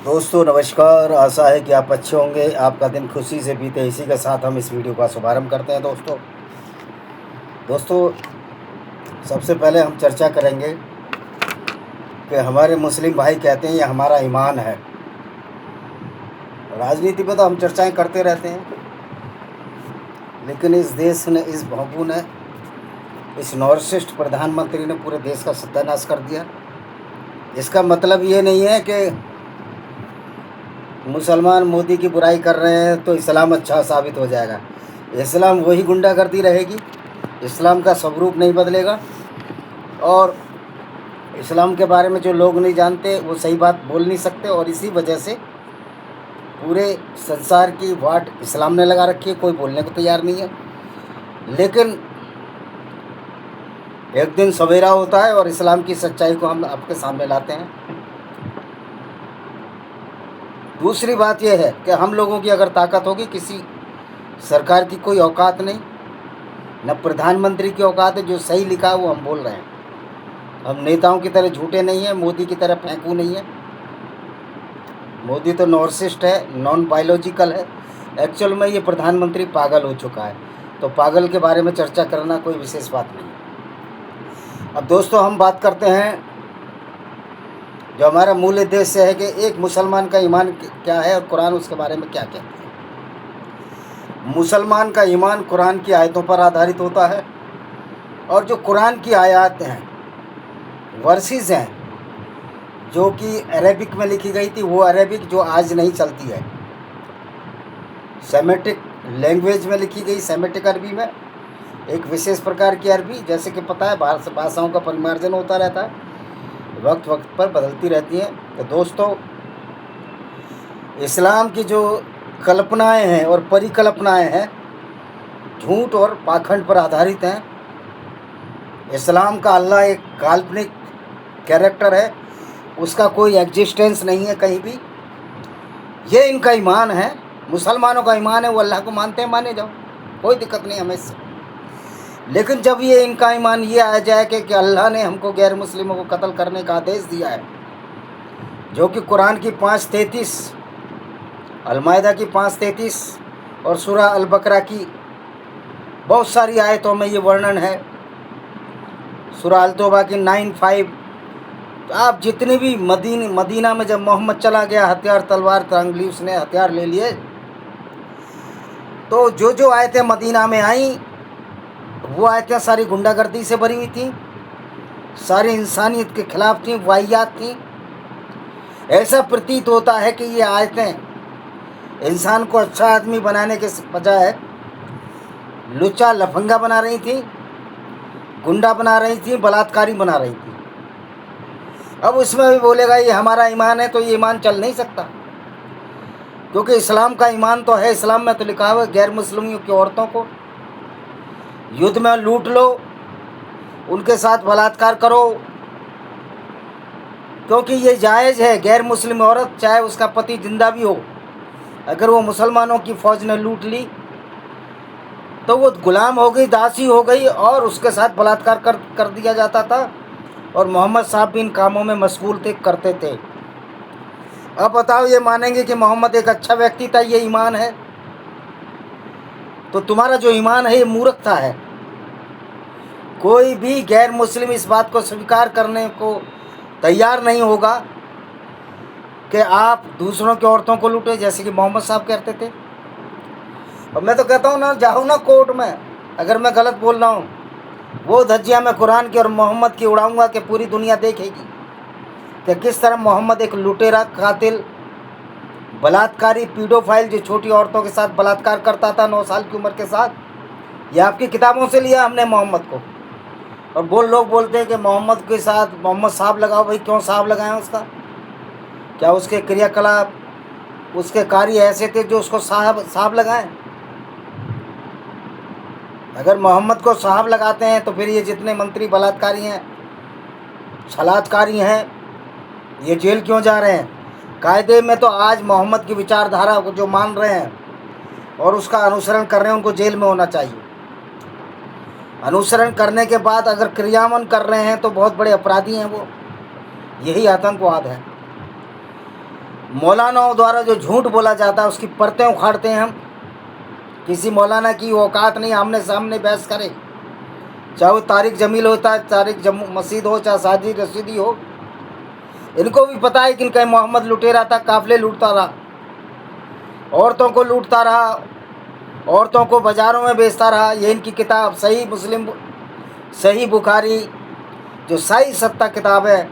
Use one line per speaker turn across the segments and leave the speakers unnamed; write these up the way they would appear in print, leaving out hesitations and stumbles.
दोस्तों नमस्कार। आशा है कि आप अच्छे होंगे, आपका दिन खुशी से बीते। इसी के साथ हम इस वीडियो का शुभारंभ करते हैं। दोस्तों सबसे पहले हम चर्चा करेंगे कि हमारे मुस्लिम भाई कहते हैं ये हमारा ईमान है। राजनीति पे तो हम चर्चाएं करते रहते हैं, लेकिन इस देश ने, इस बाबू ने, इस नॉर्सिस्ट प्रधानमंत्री ने पूरे देश का सत्यानाश कर दिया। इसका मतलब ये नहीं है कि मुसलमान मोदी की बुराई कर रहे हैं तो इस्लाम अच्छा साबित हो जाएगा। इस्लाम वही गुंडागर्दी रहेगी, इस्लाम का स्वरूप नहीं बदलेगा। और इस्लाम के बारे में जो लोग नहीं जानते वो सही बात बोल नहीं सकते, और इसी वजह से पूरे संसार की वाट इस्लाम ने लगा रखी है। कोई बोलने को तैयार नहीं है। लेकिन एक दिन सवेरा होता है और इस्लाम की सच्चाई को हम आपके सामने लाते हैं। दूसरी बात यह है कि हम लोगों की अगर ताकत होगी, किसी सरकार की कोई औकात नहीं, न प्रधानमंत्री की औकात है। जो सही लिखा है वो हम बोल रहे हैं। हम नेताओं की तरह झूठे नहीं हैं, मोदी की तरह फेंकू नहीं है। मोदी तो नॉर्सिस्ट है, नॉन बायोलॉजिकल है। एक्चुअल में ये प्रधानमंत्री पागल हो चुका है, तो पागल के बारे में चर्चा करना कोई विशेष बात नहीं है। अब दोस्तों हम बात करते हैं जो हमारा मूल उद्देश्य है कि एक मुसलमान का ईमान क्या है और कुरान उसके बारे में क्या कहता है। मुसलमान का ईमान कुरान की आयतों पर आधारित होता है, और जो कुरान की आयत हैं, वर्सेस हैं, जो कि अरेबिक में लिखी गई थी, वो अरेबिक जो आज नहीं चलती है, सेमेटिक लैंग्वेज में लिखी गई, सेमेटिक अरबी में, एक विशेष प्रकार की अरबी। जैसे कि पता है भाषाओं का परिमार्जन होता रहता है, वक्त वक्त पर बदलती रहती हैं। तो दोस्तों इस्लाम की जो कल्पनाएं हैं और परिकल्पनाएं हैं, झूठ और पाखंड पर आधारित हैं। इस्लाम का अल्लाह एक काल्पनिक कैरेक्टर है, उसका कोई एग्जिस्टेंस नहीं है कहीं भी। ये इनका ईमान है, मुसलमानों का ईमान है। वो अल्लाह को मानते हैं, माने जाओ, कोई दिक्कत नहीं हमें इससे। लेकिन जब ये इनका ईमान ये आ जाए कि अल्लाह ने हमको गैर मुस्लिमों को कत्ल करने का आदेश दिया है, जो कि कुरान की 5:33, अल-माइदा की 5:33 और सूरह अल-बकरा की बहुत सारी आयतों में ये वर्णन है, सूरह अल-तौबा की 9:5। तो आप जितनी भी मदीना में जब मोहम्मद चला गया, हथियार तलवार तांगली, उसने हथियार ले लिए, तो जो आयतें मदीना में आई वो आयतें सारी गुंडागर्दी से भरी हुई थी, सारी इंसानियत के खिलाफ थी, वाहियात थी। ऐसा प्रतीत होता है कि ये आयतें इंसान को अच्छा आदमी बनाने के बजाय लुच्चा लफंगा बना रही थी, गुंडा बना रही थी, बलात्कारी बना रही थी। अब उसमें भी बोलेगा ये हमारा ईमान है, तो ये ईमान चल नहीं सकता, क्योंकि इस्लाम का ईमान तो है। इस्लाम में तो लिखा हुआ है गैर मुस्लिमों की औरतों को युद्ध में लूट लो, उनके साथ बलात्कार करो, क्योंकि ये जायज़ है। गैर मुस्लिम औरत चाहे उसका पति जिंदा भी हो, अगर वो मुसलमानों की फ़ौज ने लूट ली तो वो गुलाम हो गई, दासी हो गई, और उसके साथ बलात्कार कर दिया जाता था। और मोहम्मद साहब भी इन कामों में मशगूल थे, करते थे। अब बताओ, ये मानेंगे कि मोहम्मद एक अच्छा व्यक्ति था, ये ईमान है? तो तुम्हारा जो ईमान है ये मूर्खता है। कोई भी गैर मुस्लिम इस बात को स्वीकार करने को तैयार नहीं होगा कि आप दूसरों की औरतों को लूटे, जैसे कि मोहम्मद साहब करते थे। और मैं तो कहता हूँ ना, जाओ ना कोर्ट में, अगर मैं गलत बोल रहा हूँ, वो धज्जियाँ मैं कुरान की और मोहम्मद की उड़ाऊँगा कि पूरी दुनिया देखेगी कि किस तरह मोहम्मद एक लुटेरा, कातिल, बलात्कारी, पीडोफाइल, जो छोटी औरतों के साथ बलात्कार करता था 9 साल की उम्र के साथ। ये आपकी किताबों से लिया हमने मोहम्मद को। और लोग बोलते हैं कि मोहम्मद के साथ मोहम्मद साहब लगाओ। भाई क्यों साहब लगाएं उसका? क्या उसके क्रियाकलाप, उसके कार्य ऐसे थे जो उसको साहब लगाएं? अगर मोहम्मद को साहब लगाते हैं तो फिर ये जितने मंत्री बलात्कारी हैं, छलात्कारी हैं, ये जेल क्यों जा रहे हैं? कायदे में तो आज मोहम्मद की विचारधारा को जो मान रहे हैं और उसका अनुसरण कर रहे हैं, उनको जेल में होना चाहिए। अनुसरण करने के बाद अगर क्रियान्वयन कर रहे हैं तो बहुत बड़े अपराधी हैं वो। यही आतंकवाद है। मौलानाओं द्वारा जो झूठ बोला जाता है उसकी परतें उखाड़ते हैं हम। किसी मौलाना की औकात नहीं आमने सामने बहस करे, चाहे वो तारिक जमील होता है, तारिक मसीद हो, चाहे साजिद रशीदी हो। इनको भी पता है कि इनका मोहम्मद लुटेरा था, काफिले लूटता रहा, औरतों को लूटता रहा, औरतों को बाज़ारों में बेचता रहा। ये इनकी किताब सही मुस्लिम, सही बुखारी, जो सही सत्ता किताब है,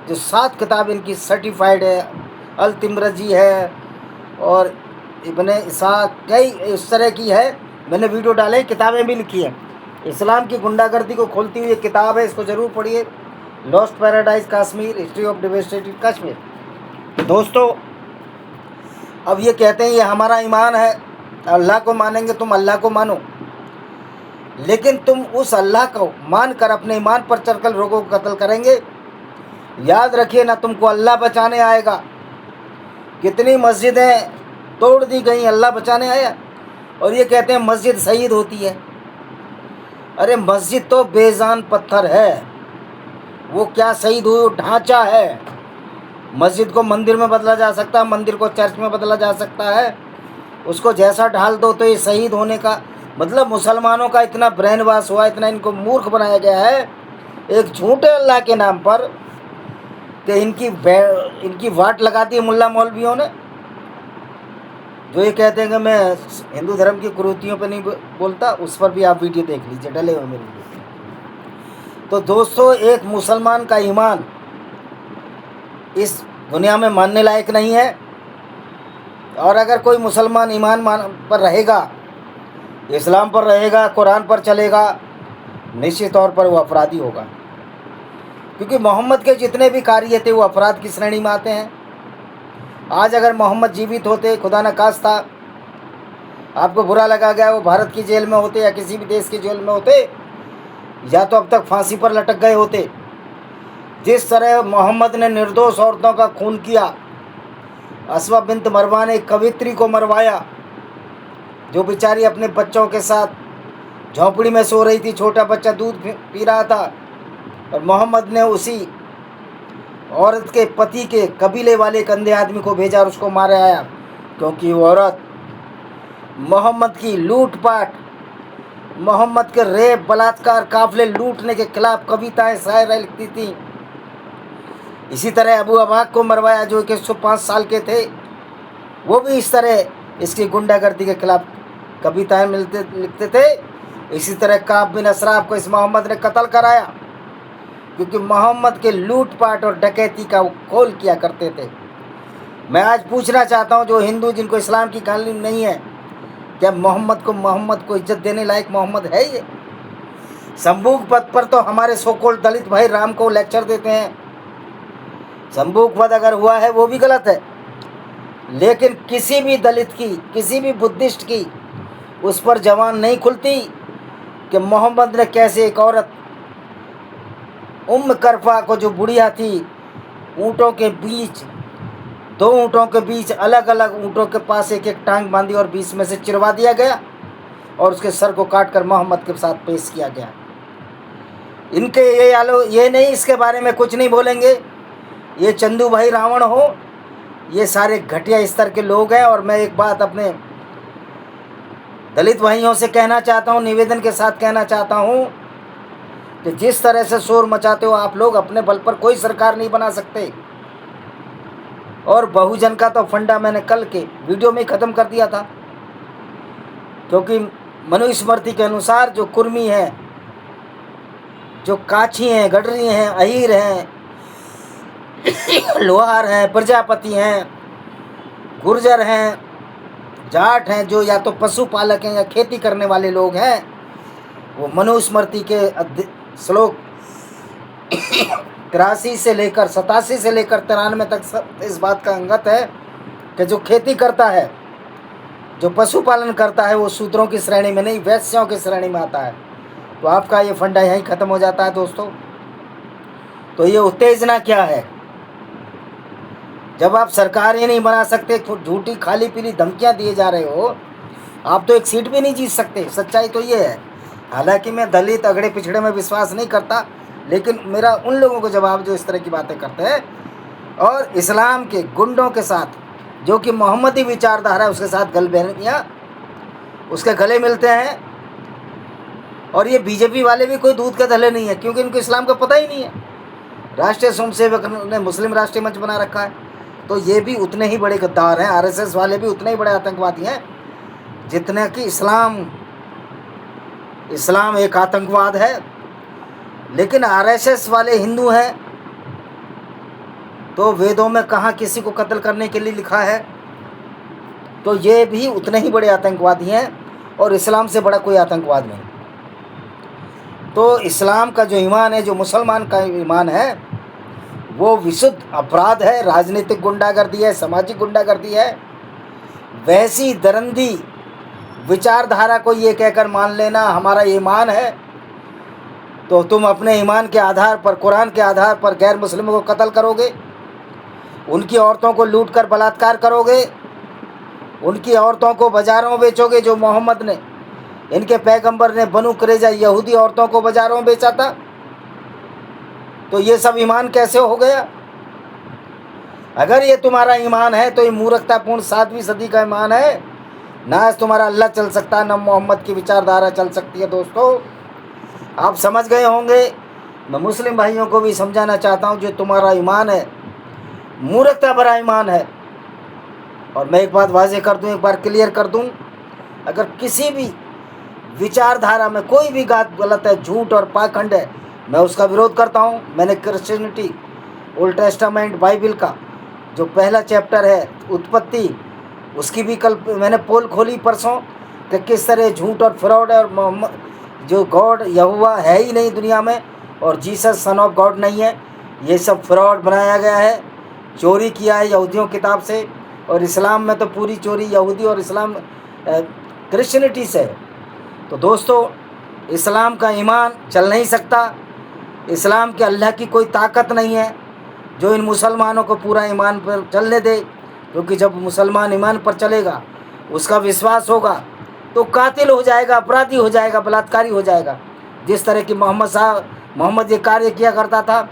जो 7 किताब इनकी सर्टिफाइड है, अल तिमरजी है और इब्ने इसाक, कई इस तरह की है। मैंने वीडियो डाले, किताबें भी लिखी हैं। इस्लाम की गुंडागर्दी को खोलती हुई एक किताब है, इसको ज़रूर पढ़िए, lost paradise Kashmir, history of devastated Kashmir. दोस्तों, अब ये कहते हैं ये हमारा ईमान है, अल्लाह को मानेंगे, तुम अल्लाह को मानो, लेकिन तुम उस अल्लाह को मान कर अपने ईमान पर चढ़कर लोगों को कत्ल करेंगे, याद रखिए ना तुमको अल्लाह बचाने आएगा। कितनी मस्जिदें तोड़ दी गई, अल्लाह बचाने आया। और ये कहते हैं मस्जिद शहीद होती है। अरे मस्जिद तो बेजान पत्थर है, वो क्या शहीद हुई, ढांचा है। मस्जिद को मंदिर में बदला जा सकता है, मंदिर को चर्च में बदला जा सकता है, उसको जैसा ढाल दो तो ये शहीद होने का मतलब। मुसलमानों का इतना ब्रेन वॉश हुआ, इतना इनको मूर्ख बनाया गया है एक झूठे अल्लाह के नाम पर कि इनकी वाट लगा दी मुल्ला मौलवियों ने, जो ये कहते हैं कि मैं हिंदू धर्म की कुरीतियों पे नहीं बोलता। उस पर भी आप वीडियो देख लीजिए, डले हुए मेरे वीडियो। तो दोस्तों, एक मुसलमान का ईमान इस दुनिया में मानने लायक नहीं है। और अगर कोई मुसलमान ईमान पर रहेगा, इस्लाम पर रहेगा, कुरान पर चलेगा, निश्चित तौर पर वो अपराधी होगा, क्योंकि मोहम्मद के जितने भी कार्य थे वो अपराध की श्रेणी में आते हैं। आज अगर मोहम्मद जीवित होते, खुदा न खास्ता आपको बुरा लगा गया, वो भारत की जेल में होते या किसी भी देश की जेल में होते, या तो अब तक फांसी पर लटक गए होते। जिस तरह मोहम्मद ने निर्दोष औरतों का खून किया, अस्मा बिन्त मरवा ने कवित्री को मरवाया, जो बेचारी अपने बच्चों के साथ झोंपड़ी में सो रही थी, छोटा बच्चा दूध पी रहा था, और मोहम्मद ने उसी औरत के पति के कबीले वाले एक अंधे आदमी को भेजा और उसको मारे आया, क्योंकि वो औरत मोहम्मद की लूटपाट, मोहम्मद के रेप, बलात्कार, काफिले लूटने के खिलाफ कविताएं, शायरी लिखती थी। इसी तरह अबू अबाक को मरवाया, जो 105 साल के थे, वो भी इस तरह इसकी गुंडागर्दी के खिलाफ कविताएं लिखते थे। इसी तरह काब बिन असराफ को इस मोहम्मद ने कत्ल कराया, क्योंकि मोहम्मद के लूटपाट और डकैती का वो खोल किया करते थे। मैं आज पूछना चाहता हूँ, जो हिंदू जिनको इस्लाम की कहानी नहीं है, क्या मोहम्मद को इज्जत देने लायक मोहम्मद है ये? संबूक पद पर तो हमारे सोकोल दलित भाई राम को लेक्चर देते हैं। संबूक पद अगर हुआ है वो भी गलत है, लेकिन किसी भी दलित की, किसी भी बुद्धिस्ट की उस पर जबान नहीं खुलती कि मोहम्मद ने कैसे एक औरत करफा को, जो बुढ़िया थी, ऊँटों के बीच, 2 ऊँटों के बीच अलग अलग ऊँटों के पास एक एक टांग बांधी और बीच में से चिरवा दिया गया और उसके सर को काट कर मोहम्मद के साथ पेश किया गया। इनके ये नहीं, इसके बारे में कुछ नहीं बोलेंगे। ये चंदू भाई रावण हो, ये सारे घटिया स्तर के लोग हैं। और मैं एक बात अपने दलित भाइयों से कहना चाहता हूँ, निवेदन के साथ कहना चाहता हूँ कि जिस तरह से शोर मचाते हो आप लोग, अपने बल पर कोई सरकार नहीं बना सकते। और बहुजन का तो फंडा मैंने कल के वीडियो में ही ख़त्म कर दिया था, क्योंकि मनुस्मृति के अनुसार जो कुर्मी हैं, जो काछी हैं, गडरी हैं, अहीर हैं, लोहार हैं, प्रजापति हैं, गुर्जर हैं, जाट हैं, जो या तो पशुपालक हैं या खेती करने वाले लोग हैं, वो मनुस्मृति के श्लोक 83 से लेकर 87 से लेकर 93 तक सब इस बात का अंगत है कि जो खेती करता है, जो पशुपालन करता है, वो शूद्रों की श्रेणी में नहीं, वैश्यों की श्रेणी में आता है। तो आपका ये फंडा यहीं ख़त्म हो जाता है दोस्तों। तो ये उत्तेजना क्या है? जब आप सरकार ही नहीं बना सकते, झूठी खाली पीली धमकियां दिए जा रहे हो, आप तो एक सीट भी नहीं जीत सकते। सच्चाई तो ये है। हालांकि मैं दलित अगड़े पिछड़े में विश्वास नहीं करता, लेकिन मेरा उन लोगों को जवाब जो इस तरह की बातें करते हैं और इस्लाम के गुंडों के साथ जो कि मोहम्मदी विचारधारा है उसके साथ गलबहनियाँ उसके गले मिलते हैं। और ये बीजेपी वाले भी कोई दूध के धले नहीं है, क्योंकि इनको इस्लाम का पता ही नहीं है। राष्ट्रीय स्वयंसेवक ने मुस्लिम राष्ट्रीय मंच बना रखा है, तो ये भी उतने ही बड़े गद्दार हैं। आरएसएस वाले भी उतने ही बड़े आतंकवादी हैं जितने कि इस्लाम एक आतंकवाद है। लेकिन आरएसएस वाले हिंदू हैं, तो वेदों में कहाँ किसी को कत्ल करने के लिए लिखा है, तो ये भी उतने ही बड़े आतंकवादी हैं, और इस्लाम से बड़ा कोई आतंकवाद नहीं। तो इस्लाम का जो ईमान है, जो मुसलमान का ईमान है, वो विशुद्ध अपराध है, राजनीतिक गुंडागर्दी है, सामाजिक गुंडागर्दी है। वैसी दरंदी विचारधारा को ये कहकर मान लेना हमारा ईमान है, तो तुम अपने ईमान के आधार पर, कुरान के आधार पर गैर मुस्लिमों को कत्ल करोगे, उनकी औरतों को लूट कर बलात्कार करोगे, उनकी औरतों को बाज़ारों में बेचोगे, जो मोहम्मद ने, इनके पैगंबर ने बनु कुरैज़ा यहूदी औरतों को बाज़ारों में बेचा था। तो ये सब ईमान कैसे हो गया? अगर ये तुम्हारा ईमान है तो ये मूर्खतापूर्ण 7वीं सदी का ईमान है। ना तुम्हारा अल्लाह चल सकता, ना मोहम्मद की विचारधारा चल सकती है। दोस्तों, आप समझ गए होंगे। मैं मुस्लिम भाइयों को भी समझाना चाहता हूँ, जो तुम्हारा ईमान है मूर्खता भरा ईमान है। और मैं एक बात वाज़ेह कर दूँ, एक बार क्लियर कर दूँ, अगर किसी भी विचारधारा में कोई भी बात गलत है, झूठ और पाखंड है, मैं उसका विरोध करता हूँ। मैंने क्रिश्चियनिटी, ओल्ड टेस्टामेंट बाइबल का जो पहला चैप्टर है उत्पत्ति, उसकी भी कल मैंने पोल खोली परसों कि किस तरह झूठ और फ्रॉड है, और मोहम्मद जो गॉड यहोवा है ही नहीं दुनिया में, और जीसस सन ऑफ गॉड नहीं है। ये सब फ्रॉड बनाया गया है, चोरी किया है यहूदियों किताब से। और इस्लाम में तो पूरी चोरी यहूदी और इस्लाम क्रिश्चियनिटी से है। तो दोस्तों, इस्लाम का ईमान चल नहीं सकता। इस्लाम के अल्लाह की कोई ताकत नहीं है जो इन मुसलमानों को पूरा ईमान पर चलने दे, क्योंकि जब मुसलमान ईमान पर चलेगा, उसका विश्वास होगा, तो कातिल हो जाएगा, अपराधी हो जाएगा, बलात्कारी हो जाएगा। जिस तरह की मोहम्मद ये कार्य किया करता था,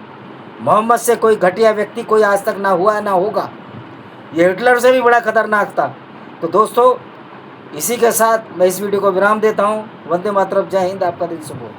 मोहम्मद से कोई घटिया व्यक्ति कोई आज तक ना हुआ ना होगा। ये हिटलर से भी बड़ा खतरनाक था। तो दोस्तों, इसी के साथ मैं इस वीडियो को विराम देता हूँ। वंदे मातरम, जय हिंद, आपका दिन शुभ हो।